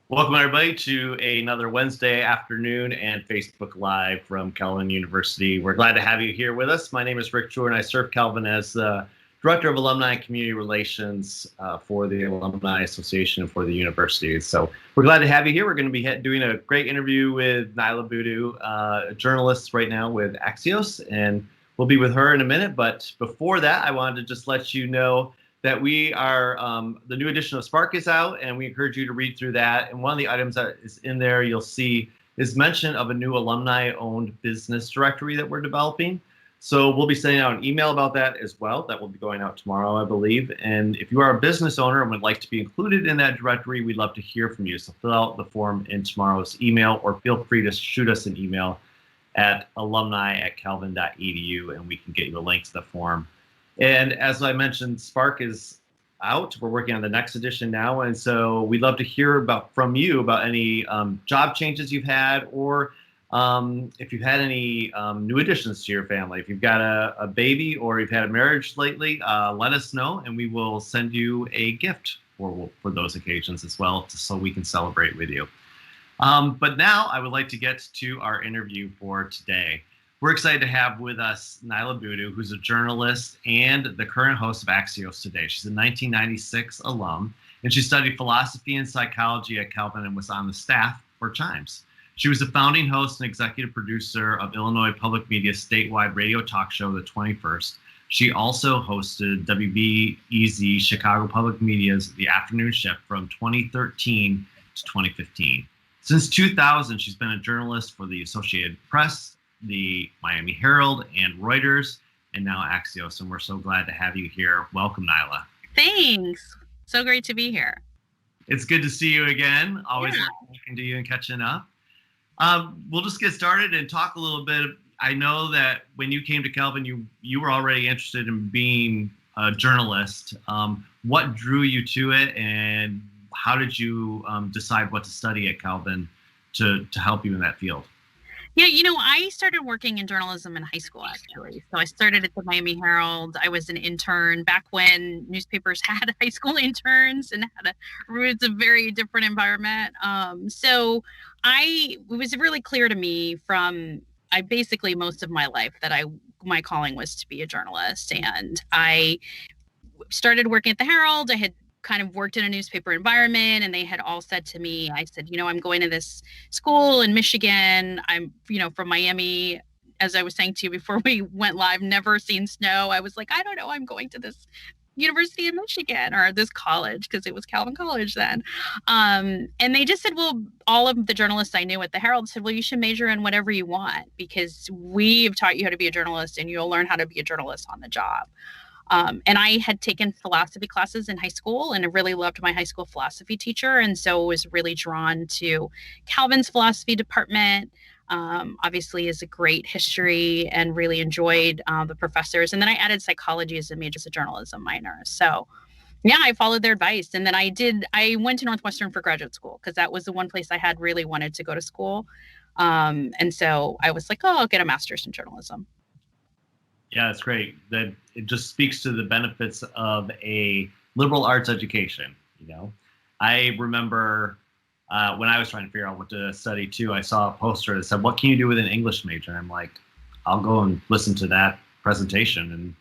Welcome, everybody, to another Wednesday afternoon and Facebook Live from Calvin University. We're glad to have you here with us. My name is Rick Jewell, and I serve Calvin as the Director of Alumni and Community Relations for the Alumni Association and for the university. So we're glad to have you here. We're going to be doing a great interview with Niala Boodhoo, a journalist right now with Axios, and we'll be with her in a minute. But before that, I wanted to just let you know that we are, the new edition of Spark is out, and we encourage you to read through that. And one of the items that is in there you'll see is mention of a new alumni-owned business directory that we're developing. So we'll be sending out an email about that as well. That will be going out tomorrow, I believe. And if you are a business owner and would like to be included in that directory, we'd love to hear from you. So fill out the form in tomorrow's email, or feel free to shoot us an email at alumni@calvin.edu, and we can get you a link to the form. And as I mentioned, Spark is out. We're working on the next edition now. And so we'd love to hear from you about any job changes you've had, or if you've had any new additions to your family. If you've got a baby or you've had a marriage lately, let us know, and we will send you a gift for those occasions as well, so we can celebrate with you. But now I would like to get to our interview for today. We're excited to have with us Niala Boodhoo, who's a journalist and the current host of Axios Today. She's a 1996 alum, and she studied philosophy and psychology at Calvin and was on the staff for Chimes. She was the founding host and executive producer of Illinois Public Media's statewide radio talk show, The 21st. She also hosted WBEZ Chicago Public Media's The Afternoon Shift from 2013 to 2015. Since 2000, she's been a journalist for the Associated Press, the Miami Herald, and Reuters, and now Axios. And we're so glad to have you here. Welcome, Niala. Thanks. So great to be here. It's good to see you again. Always talking to you and catching up. We'll just get started and talk a little bit. I know that when you came to Calvin, you were already interested in being a journalist. What drew you to it, and how did you decide what to study at Calvin to help you in that field? Yeah, I started working in journalism in high school, actually. So I started at the Miami Herald. I was an intern back when newspapers had high school interns and it was a very different environment. So it was really clear to me from basically most of my life that my calling was to be a journalist. And I started working at the Herald. I had kind of worked in a newspaper environment, and they had all said to me, I said, I'm going to this school in Michigan. I'm, from Miami. As I was saying to you before we went live, never seen snow. I was like, I don't know, I'm going to this university in Michigan, or this college, because it was Calvin College then. And they just said, well, all of the journalists I knew at the Herald said, well, you should major in whatever you want, because we've taught you how to be a journalist, and you'll learn how to be a journalist on the job. And I had taken philosophy classes in high school, and I really loved my high school philosophy teacher. And so was really drawn to Calvin's philosophy department. Obviously is a great history, and really enjoyed the professors. And then I added psychology as a major, as a journalism minor. So yeah, I followed their advice. And then I went to Northwestern for graduate school, because that was the one place I had really wanted to go to school. And so I was like, I'll get a master's in journalism. Yeah, that's great. That it just speaks to the benefits of a liberal arts education. I remember when I was trying to figure out what to study too, I saw a poster that said, "What can you do with an English major?" And I'm like, I'll go and listen to that presentation. And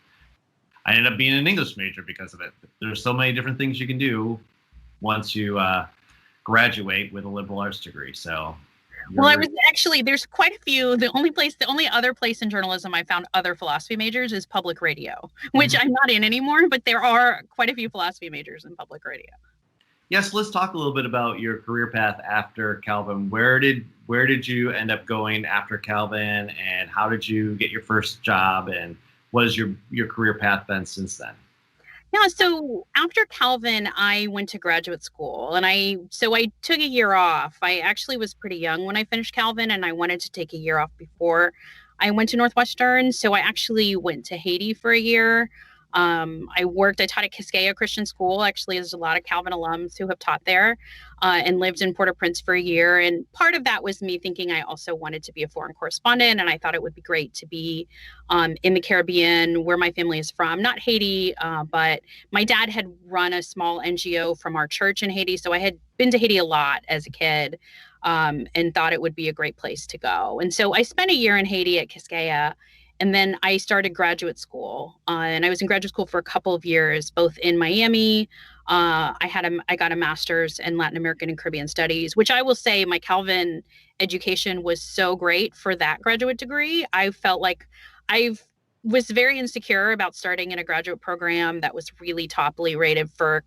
I ended up being an English major because of it. There's so many different things you can do once you graduate with a liberal arts degree. So. Well, I was actually, there's quite a few. The only other place in journalism I found other philosophy majors is public radio, which I'm not in anymore, but there are quite a few philosophy majors in public radio. Yes, let's talk a little bit about your career path after Calvin. Where did you end up going after Calvin, and how did you get your first job, and what has your career path been since then? Yeah, so after Calvin, I went to graduate school, and I took a year off. I actually was pretty young when I finished Calvin, and I wanted to take a year off before I went to Northwestern. So I actually went to Haiti for a year. I taught at Quisqueya Christian School. Actually, there's a lot of Calvin alums who have taught there, and lived in Port-au-Prince for a year. And part of that was me thinking I also wanted to be a foreign correspondent. And I thought it would be great to be in the Caribbean, where my family is from, not Haiti, but my dad had run a small NGO from our church in Haiti. So I had been to Haiti a lot as a kid, and thought it would be a great place to go. And so I spent a year in Haiti at Quisqueya. And then I started graduate school, and I was in graduate school for a couple of years, both in Miami. I got a master's in Latin American and Caribbean studies, which I will say my Calvin education was so great for that graduate degree. I felt like I was very insecure about starting in a graduate program that was really toply rated for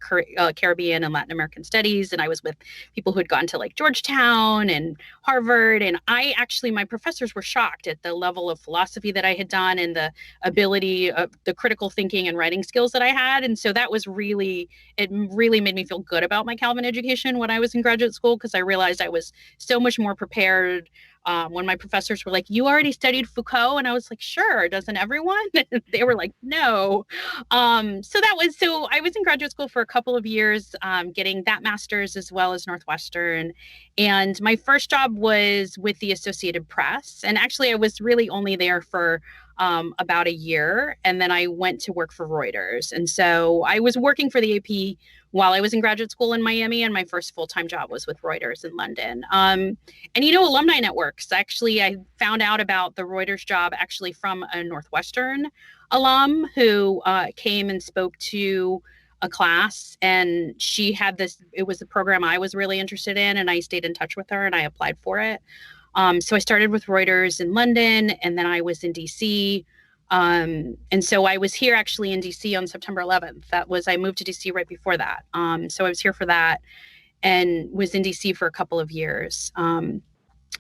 Caribbean and Latin American studies. And I was with people who had gone to like Georgetown and Harvard. And my professors were shocked at the level of philosophy that I had done and the ability of the critical thinking and writing skills that I had. And so it really made me feel good about my Calvin education when I was in graduate school, because I realized I was so much more prepared. When my professors were like, "You already studied Foucault," and I was like, "Sure, doesn't everyone?" They were like, "No." So I was in graduate school for a couple of years, getting that master's as well as Northwestern. And my first job was with the Associated Press. And actually, I was really only there for about a year. And then I went to work for Reuters. And so I was working for the AP while I was in graduate school in Miami, and my first full-time job was with Reuters in London. And alumni networks. Actually, I found out about the Reuters job actually from a Northwestern alum who came and spoke to a class, and she had this. It was a program I was really interested in, and I stayed in touch with her and I applied for it. So I started with Reuters in London, and then I was in DC. And so I was here actually in DC on September 11th. I moved to DC right before that. So I was here for that and was in DC for a couple of years.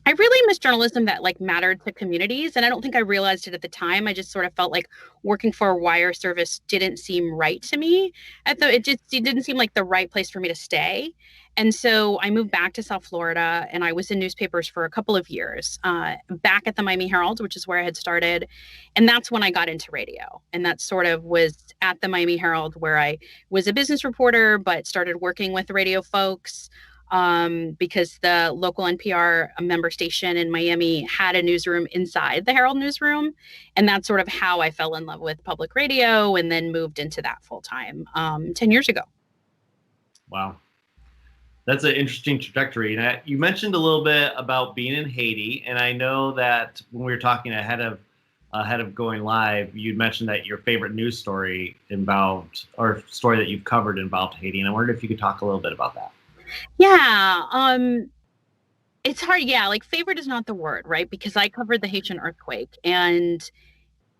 I really miss journalism that like mattered to communities, and I don't think I realized it at the time. I just sort of felt like working for a wire service didn't seem right to me. It didn't seem like the right place for me to stay. And so I moved back to South Florida, and I was in newspapers for a couple of years, back at the Miami Herald, which is where I had started. And that's when I got into radio. And that sort of was at the Miami Herald where I was a business reporter, but started working with radio folks, because the local NPR member station in Miami had a newsroom inside the Herald newsroom. And that's sort of how I fell in love with public radio and then moved into that full time 10 years ago. Wow. That's an interesting trajectory. And you mentioned a little bit about being in Haiti. And I know that when we were talking ahead of going live, you'd mentioned that your favorite news story story that you've covered involved Haiti. And I wondered if you could talk a little bit about that. Yeah. It's hard. Yeah. Like favorite is not the word, right? Because I covered the Haitian earthquake, and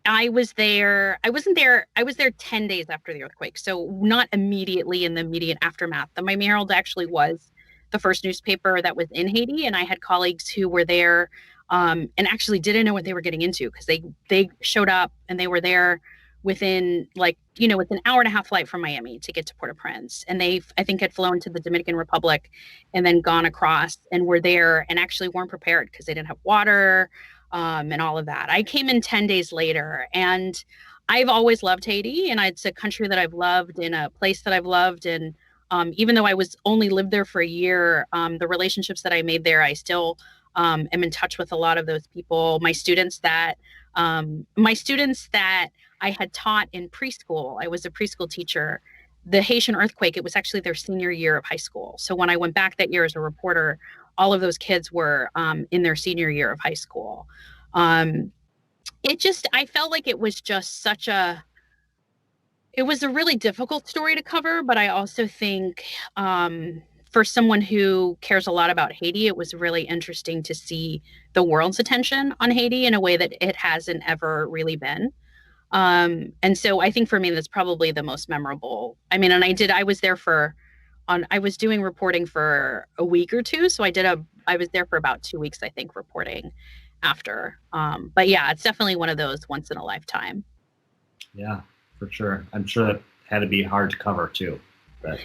I was there. I wasn't there. I was there 10 days after the earthquake. So not immediately in the immediate aftermath. The Miami Herald actually was the first newspaper that was in Haiti. And I had colleagues who were there, and actually didn't know what they were getting into, because they showed up and they were there within it's an hour and a half flight from Miami to get to Port-au-Prince. And they, I think, had flown to the Dominican Republic and then gone across and were there and actually weren't prepared because they didn't have water, and all of that. I came in 10 days later, and I've always loved Haiti, and it's a country that I've loved and a place that I've loved. And even though I was only lived there for a year, the relationships that I made there, I still am in touch with a lot of those people. My students that I had taught in preschool. I was a preschool teacher. The Haitian earthquake, it was actually their senior year of high school. So when I went back that year as a reporter, all of those kids were in their senior year of high school. I felt like it was just it was a really difficult story to cover, but I also think for someone who cares a lot about Haiti, it was really interesting to see the world's attention on Haiti in a way that it hasn't ever really been. And so I think for me, that's probably the most memorable. I mean, and I was there I was doing reporting for a week or two. So I was there for about 2 weeks, I think, reporting after. But yeah, it's definitely one of those once in a lifetime. Yeah, for sure. I'm sure that had to be hard to cover too. But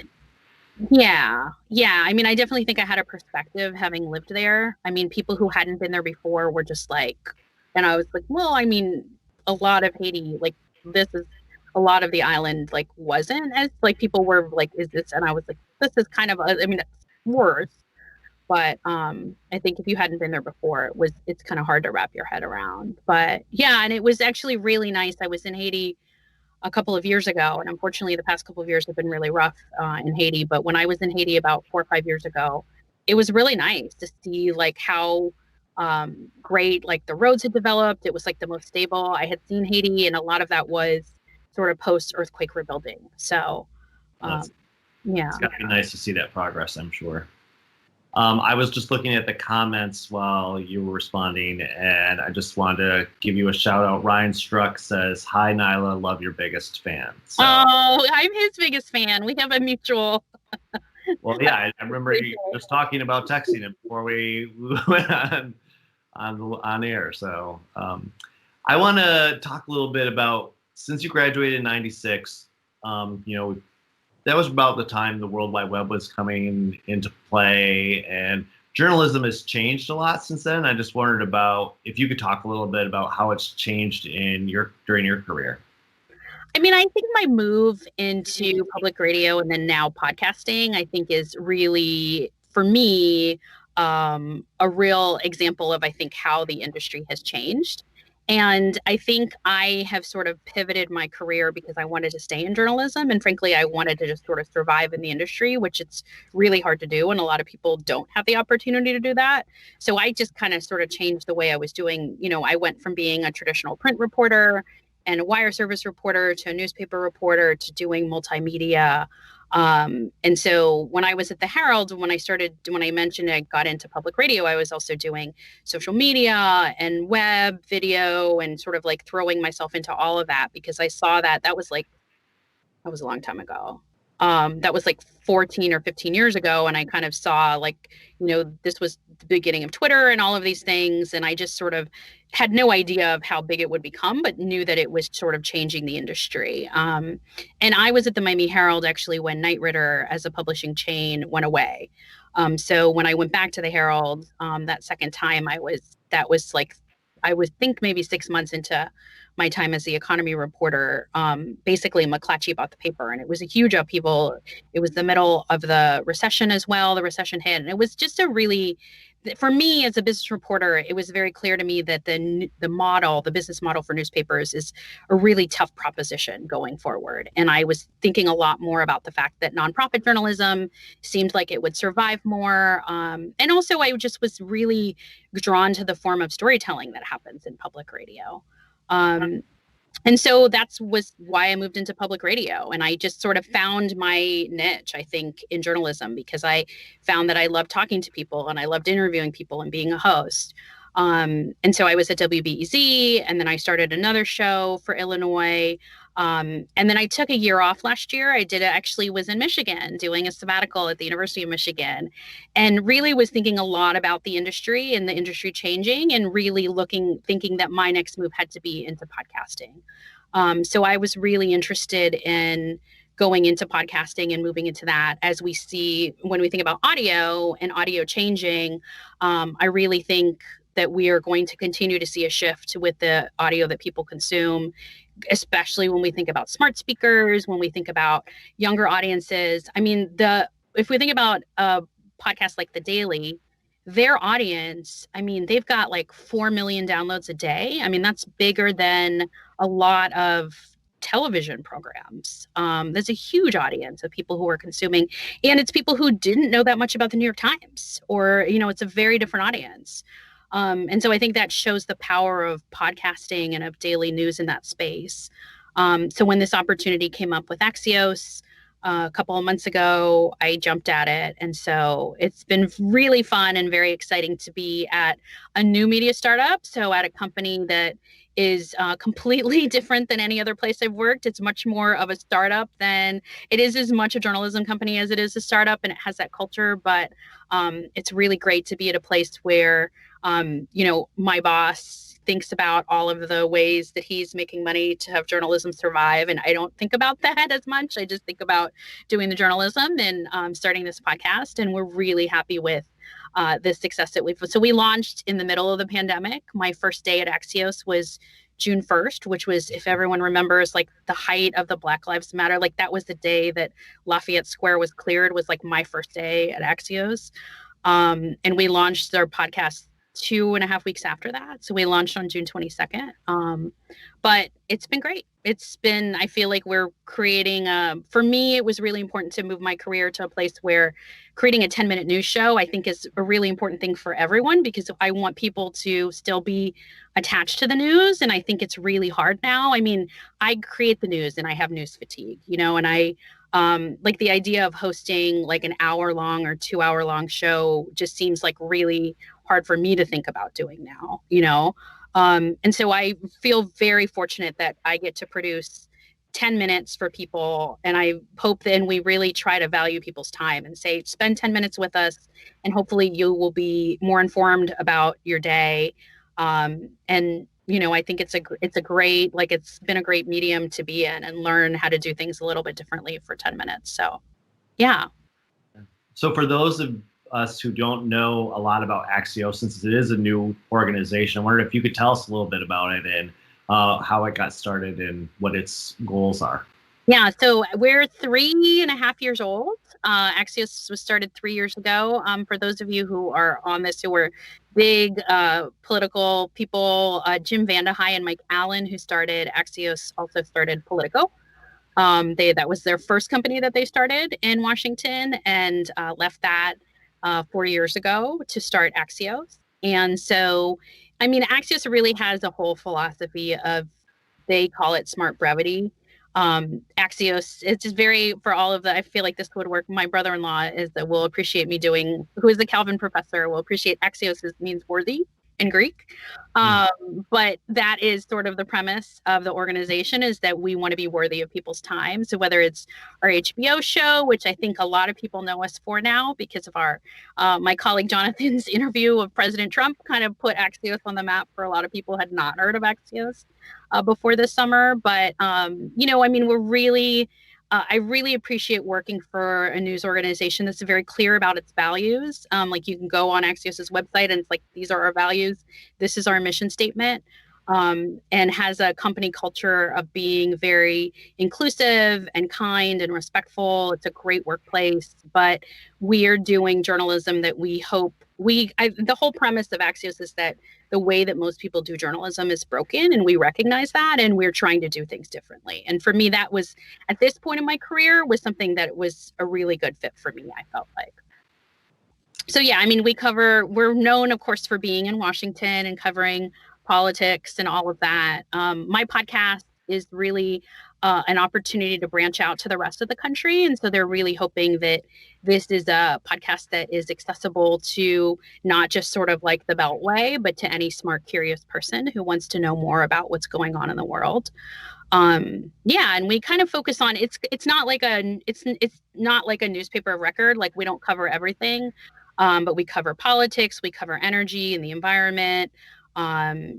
Yeah. I mean, I definitely think I had a perspective having lived there. I mean, people who hadn't been there before were just like, and I was like, well, I mean, a lot of Haiti, like this is a lot of the island like wasn't as like people were like, is this? And I was like, this is kind of, I mean, it's worse. But I think if you hadn't been there before, it's kind of hard to wrap your head around. But yeah, and it was actually really nice. I was in Haiti a couple of years ago, and unfortunately, the past couple of years have been really rough in Haiti. But when I was in Haiti about 4 or 5 years ago, it was really nice to see like how great like the roads had developed. It was like the most stable I had seen Haiti, and a lot of that was sort of post earthquake rebuilding. So yeah, it's got to be nice to see that progress, I'm sure. I was just looking at the comments while you were responding, and I just wanted to give you a shout out. Ryan Struck says, "Hi, Niala, love your biggest fan." So, oh, I'm his biggest fan. We have a mutual. Well, yeah, I remember you just talking about texting him before we went on air. So, I want to talk a little bit about, since you graduated in '96. That was about the time the World Wide Web was coming into play, and journalism has changed a lot since then. I just wondered about if you could talk a little bit about how it's changed during your career. I mean, I think my move into public radio and then now podcasting, I think is really, for me, a real example of, I think, how the industry has changed. And I think I have sort of pivoted my career because I wanted to stay in journalism. And frankly, I wanted to just sort of survive in the industry, which it's really hard to do. And a lot of people don't have the opportunity to do that. So I just kind of sort of changed the way I was doing. I went from being a traditional print reporter and a wire service reporter to a newspaper reporter to doing multimedia. And so when I was at the Herald, when I mentioned I got into public radio, I was also doing social media and web video and sort of like throwing myself into all of that because I saw that was a long time ago. That was like 14 or 15 years ago. And I kind of saw like, this was the beginning of Twitter and all of these things. And I just sort of had no idea of how big it would become, but knew that it was sort of changing the industry. And I was at the Miami Herald actually when Knight Ridder as a publishing chain went away. So when I went back to the Herald that second time, I would think maybe 6 months into my time as the economy reporter. Basically McClatchy bought the paper and it was a huge upheaval. It was the middle of the recession as well. The recession hit, and it was just for me as a business reporter, it was very clear to me that the business model for newspapers is a really tough proposition going forward. And I was thinking a lot more about the fact that nonprofit journalism seemed like it would survive more. And also I just was really drawn to the form of storytelling that happens in public radio. And so was why I moved into public radio. And I just sort of found my niche, I think, in journalism, because I found that I loved talking to people and I loved interviewing people and being a host. And so I was at WBEZ, and then I started another show for Illinois. And then I took a year off last year. Was in Michigan doing a sabbatical at the University of Michigan, and really was thinking a lot about the industry and the industry changing, and really thinking that my next move had to be into podcasting. So I was really interested in going into podcasting and moving into that. As we see, when we think about audio and audio changing, I really think that we are going to continue to see a shift with the audio that people consume, especially when we think about smart speakers, when we think about younger audiences. I mean, if we think about a podcast like The Daily, their audience, I mean, they've got like 4 million downloads a day. I mean, that's bigger than a lot of television programs. There's a huge audience of people who are consuming, and it's people who didn't know that much about the New York Times, or, it's a very different audience. And so I think that shows the power of podcasting and of daily news in that space. So when this opportunity came up with Axios a couple of months ago, I jumped at it. And so it's been really fun and very exciting to be at a new media startup. So at a company that is completely different than any other place I've worked. It's much more of a startup than it is as much a journalism company as it is a startup, and it has that culture. But it's really great to be at a place where my boss thinks about all of the ways that he's making money to have journalism survive. And I don't think about that as much. I just think about doing the journalism and starting this podcast. And we're really happy with the success that we launched in the middle of the pandemic. My first day at Axios was June 1st, which was, if everyone remembers, like the height of the Black Lives Matter. Like that was the day that Lafayette Square was cleared, was like my first day at Axios. And we launched our podcast 2.5 weeks after that. So we launched on June 22nd. But it's been great. I feel like we're creating, for me, it was really important to move my career to a place where creating a 10-minute news show, I think, is a really important thing for everyone, because I want people to still be attached to the news. And I think it's really hard now. I mean, I create the news and I have news fatigue, and I, like the idea of hosting like an hour-long or 2-hour-long show just seems like really hard for me to think about doing now, and so I feel very fortunate that I get to produce 10 minutes for people. And I hope then we really try to value people's time and say, spend 10 minutes with us, and hopefully you will be more informed about your day. And I think it's been a great medium to be in and learn how to do things a little bit differently for 10 minutes. So, yeah. So for those of us who don't know a lot about Axios, since it is a new organization, I wondered if you could tell us a little bit about it and how it got started and what its goals are. Yeah, so we're 3.5 years old. Axios was started 3 years ago. For those of you who are on this who were big political people, Jim Vandehei and Mike Allen, who started Axios, also started Politico. That was their first company that they started in Washington, and left that 4 years ago to start Axios. And so, I mean, Axios really has a whole philosophy of, they call it smart brevity. Axios, it's just very, for all of the, I feel like this would work. My brother-in-law will appreciate me doing, who is the Calvin professor, will appreciate Axios means worthy in Greek. But that is sort of the premise of the organization, is that we want to be worthy of people's time. So whether it's our HBO show, which I think a lot of people know us for now because of our, my colleague Jonathan's interview of President Trump kind of put Axios on the map for a lot of people who had not heard of Axios before this summer. But, I mean, we're really, I really appreciate working for a news organization that's very clear about its values. Like you can go on Axios's website and it's like, these are our values. This is our mission statement. And has a company culture of being very inclusive and kind and respectful. It's a great workplace, but we're doing journalism that we hope the whole premise of Axios is that the way that most people do journalism is broken, and we recognize that, and we're trying to do things differently. And for me, that was, at this point in my career, was something that was a really good fit for me, I felt like. So yeah, I mean, we're known, of course, for being in Washington and covering politics and all of that. My podcast is really an opportunity to branch out to the rest of the country. And so they're really hoping that this is a podcast that is accessible to not just sort of like the Beltway, but to any smart, curious person who wants to know more about what's going on in the world. Yeah, and we kind of focus on, it's not like a newspaper of record. Like we don't cover everything, but we cover politics, we cover energy and the environment.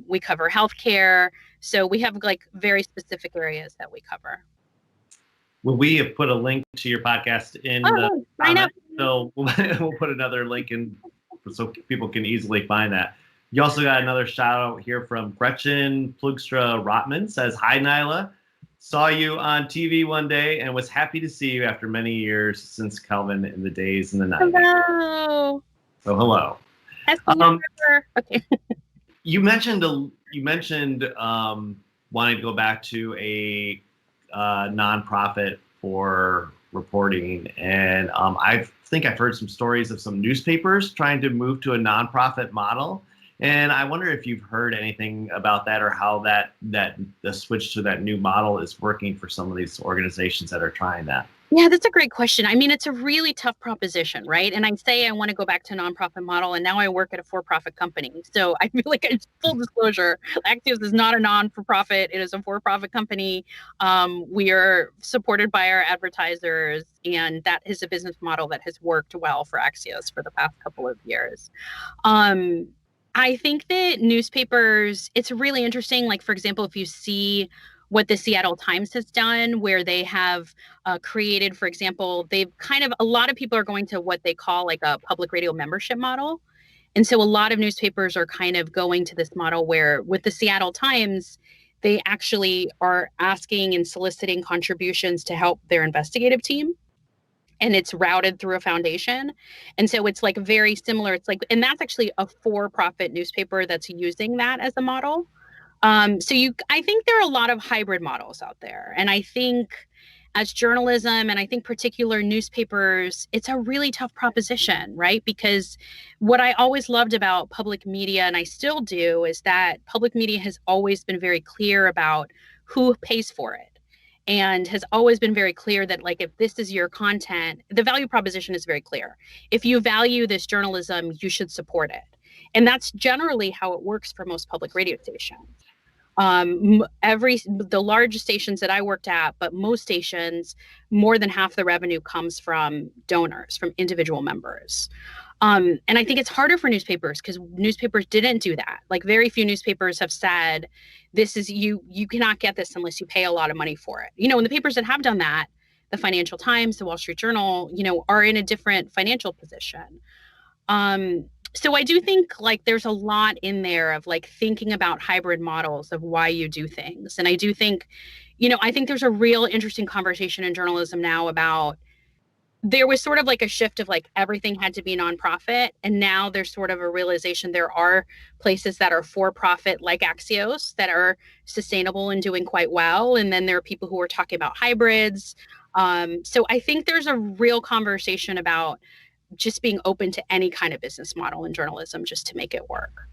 We cover healthcare. So we have like very specific areas that we cover. Well, we have put a link to your podcast in the comment, so we'll put another link in so people can easily find that. You also got another shout out here from Gretchen Plugstra Rotman, says, "Hi, Niala. Saw you on TV one day and was happy to see you after many years since Calvin in the days in the 90s. Hello. So hello. Okay. You mentioned wanting to go back to a nonprofit for reporting, and I think I've heard some stories of some newspapers trying to move to a nonprofit model, and I wonder if you've heard anything about that, or how that the switch to that new model is working for some of these organizations that are trying that. Yeah, that's a great question. I mean, it's a really tough proposition, right? And I say I want to go back to a nonprofit model, and now I work at a for-profit company. So I feel like it's full disclosure. Axios is not a non-for-profit. It is a for-profit company. We are supported by our advertisers, and that is a business model that has worked well for Axios for the past couple of years. I think that newspapers, it's really interesting. Like, for example, if you see what the Seattle Times has done, where they have created, for example, a lot of people are going to what they call like a public radio membership model. And so a lot of newspapers are kind of going to this model where with the Seattle Times, they actually are asking and soliciting contributions to help their investigative team. And it's routed through a foundation. And so it's like very similar. It's like, and that's actually a for-profit newspaper that's using that as a model. I think there are a lot of hybrid models out there. And I think as journalism and I think particular newspapers, it's a really tough proposition, right? Because what I always loved about public media, and I still do, is that public media has always been very clear about who pays for it. And has always been very clear that, like, if this is your content, the value proposition is very clear. If you value this journalism, you should support it. And that's generally how it works for most public radio stations. The large stations that I worked at, but most stations, more than half the revenue comes from donors, from individual members. And I think it's harder for newspapers because newspapers didn't do that. Like, very few newspapers have said, this is, you cannot get this unless you pay a lot of money for it. And the papers that have done that, the Financial Times, the Wall Street Journal, are in a different financial position. So I do think, like, there's a lot in there of, like, thinking about hybrid models of why you do things. And I do think, I think there's a real interesting conversation in journalism now about, there was sort of like a shift of, like, everything had to be nonprofit. And now there's sort of a realization there are places that are for profit, like Axios, that are sustainable and doing quite well. And then there are people who are talking about hybrids. So I think there's a real conversation about just being open to any kind of business model in journalism just to make it work.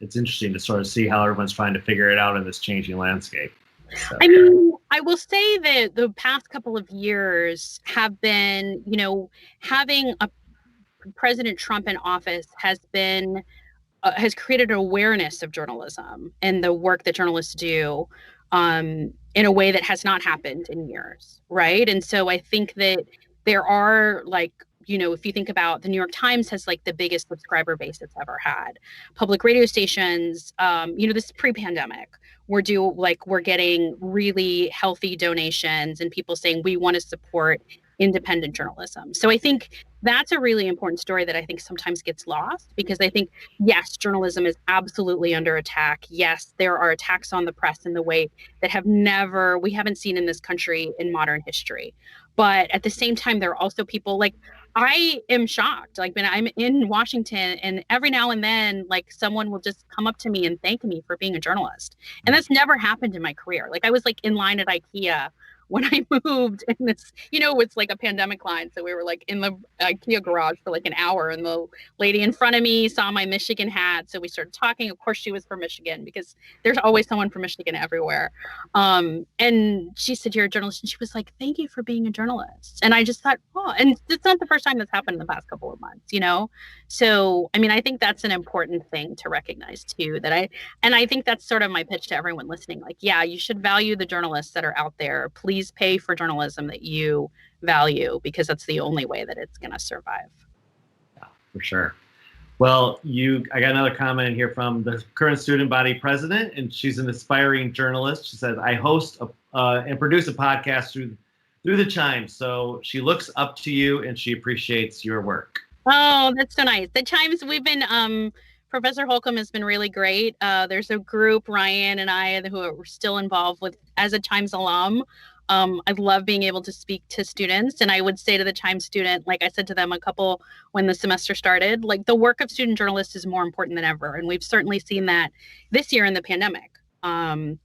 It's interesting to sort of see how everyone's trying to figure it out in this changing landscape. So. I mean, I will say that the past couple of years have been, having a President Trump in office has created an awareness of journalism and the work that journalists do in a way that has not happened in years, right? And so I think that there are, like, if you think about, the New York Times has, like, the biggest subscriber base it's ever had. Public radio stations, this is pre-pandemic. We're getting really healthy donations and people saying we want to support independent journalism. So I think that's a really important story that I think sometimes gets lost, because I think, yes, journalism is absolutely under attack. Yes, there are attacks on the press in the way that we haven't seen in this country in modern history. But at the same time, there are also people, like, I am shocked. Like, when I'm in Washington, and every now and then, like, someone will just come up to me and thank me for being a journalist. And that's never happened in my career. Like, I was, like, in line at IKEA when I moved, and it's like a pandemic line. So we were, like, in the IKEA garage for, like, an hour, and the lady in front of me saw my Michigan hat. So we started talking. Of course, she was from Michigan, because there's always someone from Michigan everywhere. And she said, "You're a journalist." And she was like, "Thank you for being a journalist." And I just thought, oh, and it's not the first time that's happened in the past couple of months, So, I mean, I think that's an important thing to recognize too, and I think that's sort of my pitch to everyone listening. Like, yeah, you should value the journalists that are out there. Please pay for journalism that you value, because that's the only way that it's going to survive. Yeah, for sure. Well, I got another comment in here from the current student body president, and she's an aspiring journalist. She says, "I host and produce a podcast through the Chimes." So she looks up to you and she appreciates your work. Oh, that's so nice. The Chimes, we've been, Professor Holcomb has been really great. There's a group, Ryan and I, who are still involved with as a Chimes alum. I love being able to speak to students. And I would say to the Chimes student, like I said to them when the semester started, like, the work of student journalists is more important than ever. And we've certainly seen that this year in the pandemic. The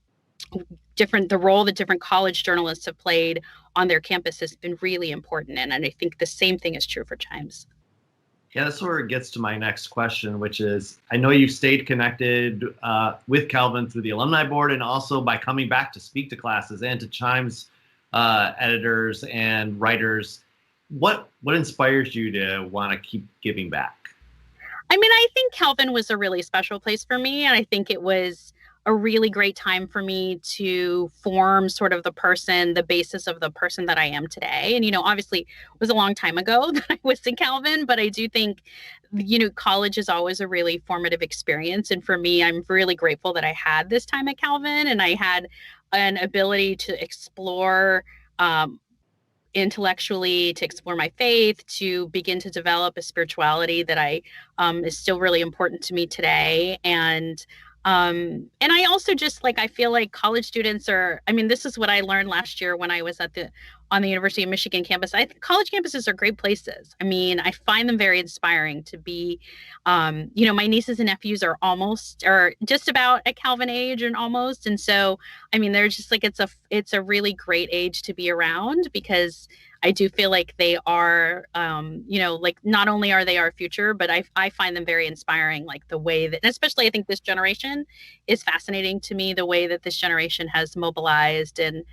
role that different college journalists have played on their campus has been really important. And I think the same thing is true for Chimes. Yeah, that's where it gets to my next question, which is, I know you've stayed connected with Calvin through the alumni board, and also by coming back to speak to classes and to Chimes editors and writers. What inspires you to want to keep giving back? I mean, I think Calvin was a really special place for me, and I think it was a really great time for me to form sort of the basis of the person that I am today. And, obviously it was a long time ago that I was in Calvin, but I do think, college is always a really formative experience. And for me, I'm really grateful that I had this time at Calvin, and I had an ability to explore intellectually, to explore my faith, to begin to develop a spirituality that is still really important to me today. And And I also just like, I feel like college students are, I mean, this is what I learned last year when I was on the University of Michigan campus. I think college campuses are great places. I mean, I find them very inspiring to be, my nieces and nephews are almost, or just about at Calvin age and almost. And so, I mean, they're just like, it's a really great age to be around because I do feel like they are, like not only are they our future, but I find them very inspiring, like the way that, especially I think this generation is fascinating to me, the way that this generation has mobilized and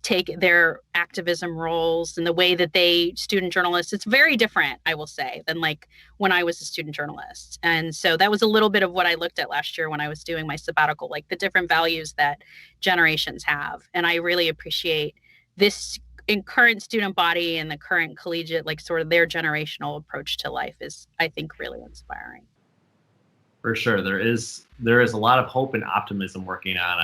take their activism roles and the way that student journalists, it's very different, I will say, than like when I was a student journalist. And so that was a little bit of what I looked at last year when I was doing my sabbatical, like the different values that generations have. And I really appreciate this in current student body and the current collegiate, like sort of their generational approach to life is, I think, really inspiring. For sure, there is a lot of hope and optimism working on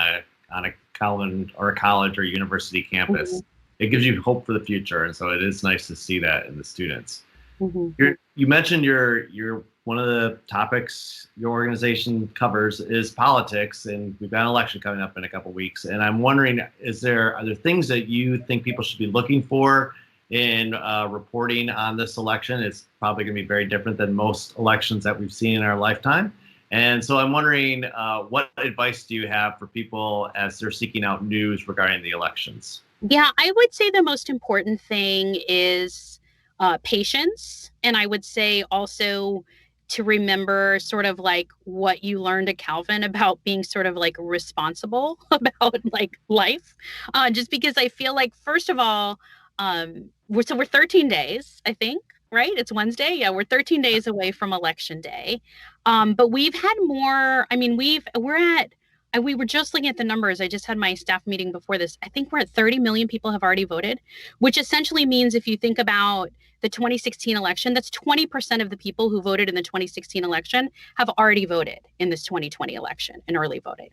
a Calvin or a college or university campus. Mm-hmm. It gives you hope for the future, and so it is nice to see that in the students. Mm-hmm. You mentioned your one of the topics your organization covers is politics, and we've got an election coming up in a couple of weeks. And I'm wondering, are there things that you think people should be looking for in reporting on this election? It's probably going to be very different than most elections that we've seen in our lifetime. And so I'm wondering, what advice do you have for people as they're seeking out news regarding the elections? Yeah, I would say the most important thing is patience. And I would say also to remember sort of like what you learned at Calvin about being sort of like responsible about like life. Just because I feel like, first of all, we're 13 days, I think, right? It's Wednesday. Yeah, we're 13 days away from Election Day. But we've had more, I mean, we were just looking at the numbers. I just had my staff meeting before this. I think we're at 30 million people have already voted, which essentially means if you think about the 2016 election, that's 20% of the people who voted in the 2016 election have already voted in this 2020 election and early voting.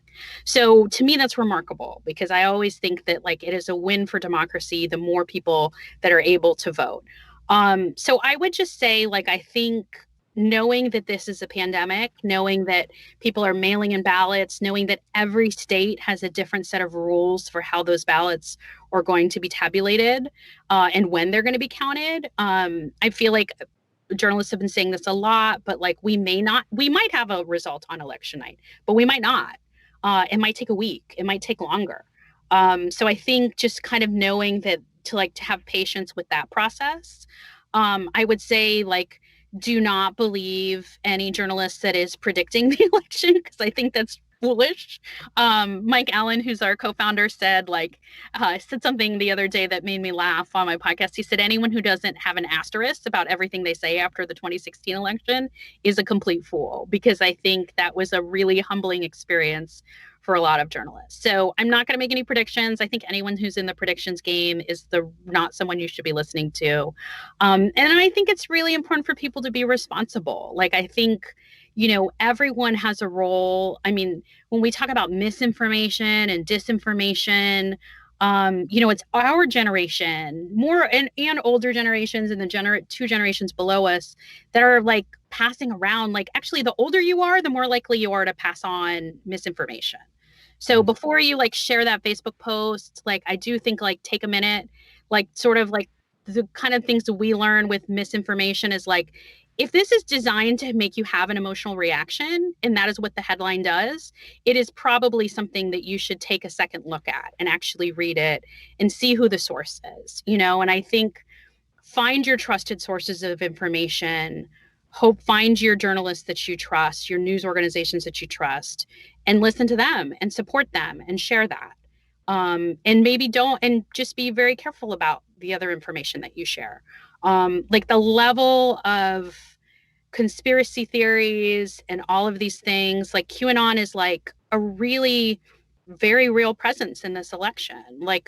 So to me, that's remarkable because I always think that like it is a win for democracy, the more people that are able to vote. So I would just say, like, I think knowing that this is a pandemic, knowing that people are mailing in ballots, knowing that every state has a different set of rules for how those ballots are going to be tabulated and when they're going to be counted. I feel like journalists have been saying this a lot, but like we might have a result on election night, but we might not. It might take a week. It might take longer. So I think just kind of knowing that to have patience with that process. I would say like, do not believe any journalist that is predicting the election because I think that's foolish. Mike Allen, who's our co-founder, said something the other day that made me laugh on my podcast. He said anyone who doesn't have an asterisk about everything they say after the 2016 election is a complete fool, because I think that was a really humbling experience for a lot of journalists. So I'm not going to make any predictions. I think anyone who's in the predictions game is not someone you should be listening to. And I think it's really important for people to be responsible. Like, I think, everyone has a role. I mean, when we talk about misinformation and disinformation, it's our generation, more and older generations and the two generations below us that are like passing around. Like, actually, the older you are, the more likely you are to pass on misinformation. So before you share that Facebook post, I do think take a minute, sort of the kind of things that we learn with misinformation is if this is designed to make you have an emotional reaction, and that is what the headline does, it is probably something that you should take a second look at and actually read it and see who the source is, and I think find your trusted sources of information, find your journalists that you trust, your news organizations that you trust, and listen to them and support them and share that. And maybe and just be very careful about the other information that you share. The level of conspiracy theories and all of these things, QAnon is a really very real presence in this election.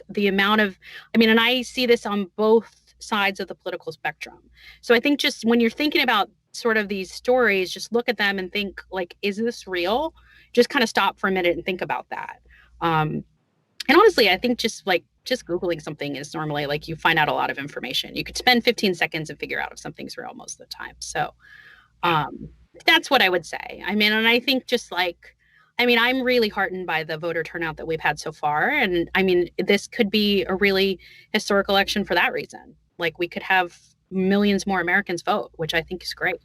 The amount of, and I see this on both sides of the political spectrum. So I think just when you're thinking about sort of these stories, just look at them and think is this real? Just kind of stop for a minute and think about that. And honestly, I think just Googling something is normally you find out a lot of information. You could spend 15 seconds and figure out if something's real most of the time. So that's what I would say. And I think just I mean, I'm really heartened by the voter turnout that we've had so far. And I mean, this could be a really historic election for that reason. Like, we could have millions more Americans vote, which I think is great.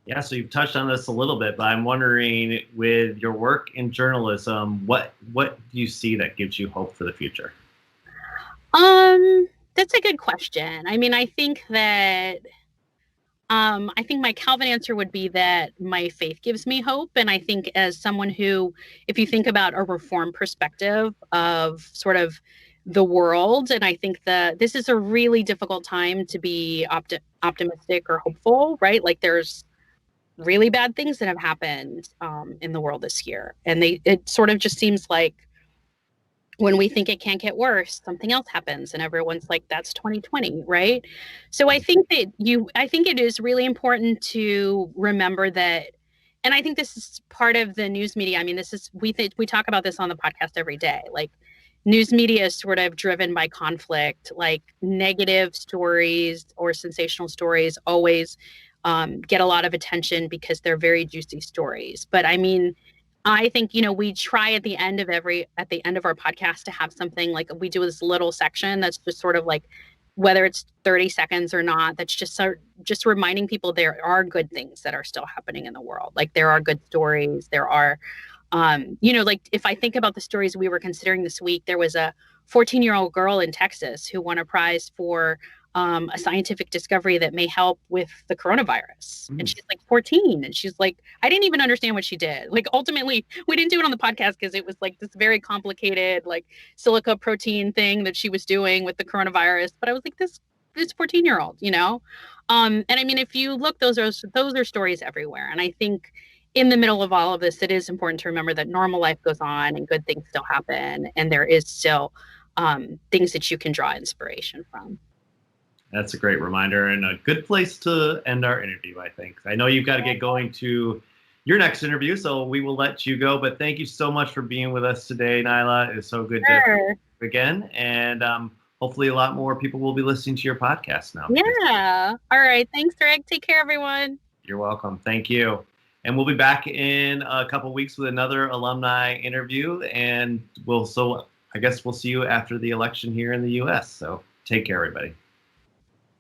Yeah, so you've touched on this a little bit, but I'm wondering, with your work in journalism, what do you see that gives you hope for the future? That's a good question. I mean, I think my Calvin answer would be that my faith gives me hope. And I think, as someone who, if you think about a reform perspective of sort of the world, and I think that this is a really difficult time to be optimistic or hopeful, right? Like, there's really bad things that have happened in the world this year. And it sort of just seems like when we think it can't get worse, something else happens and everyone's like, that's 2020, right? So I think it is really important to remember that. And I think this is part of the news media. I mean, we talk about this on the podcast every day. Like, news media is sort of driven by conflict. Like, negative stories or sensational stories always get a lot of attention because they're very juicy stories. But I mean, I think, we try at the end of our podcast to have something like, we do this little section that's just sort of like, whether it's 30 seconds or not, that's just reminding people there are good things that are still happening in the world. Like, there are good stories. There are, like, if I think about the stories we were considering this week, there was a 14-year-old girl in Texas who won a prize for a scientific discovery that may help with the coronavirus. And she's like 14. And she's like, I didn't even understand what she did. Like, ultimately, we didn't do it on the podcast because it was like this very complicated, like, silica protein thing that she was doing with the coronavirus. But I was like, this 14-year-old, and I mean, if you look, those are stories everywhere. And I think in the middle of all of this, it is important to remember that normal life goes on and good things still happen. And there is still things that you can draw inspiration from. That's a great reminder and a good place to end our interview, I think. I know you've got to get going to your next interview, so we will let you go. But thank you so much for being with us today, Niala. It's so good to again. And hopefully a lot more people will be listening to your podcast now. Yeah. All right. Thanks, Greg. Take care, everyone. You're welcome. Thank you. And we'll be back in a couple of weeks with another alumni interview. And I guess we'll see you after the election here in the U.S. So take care, everybody.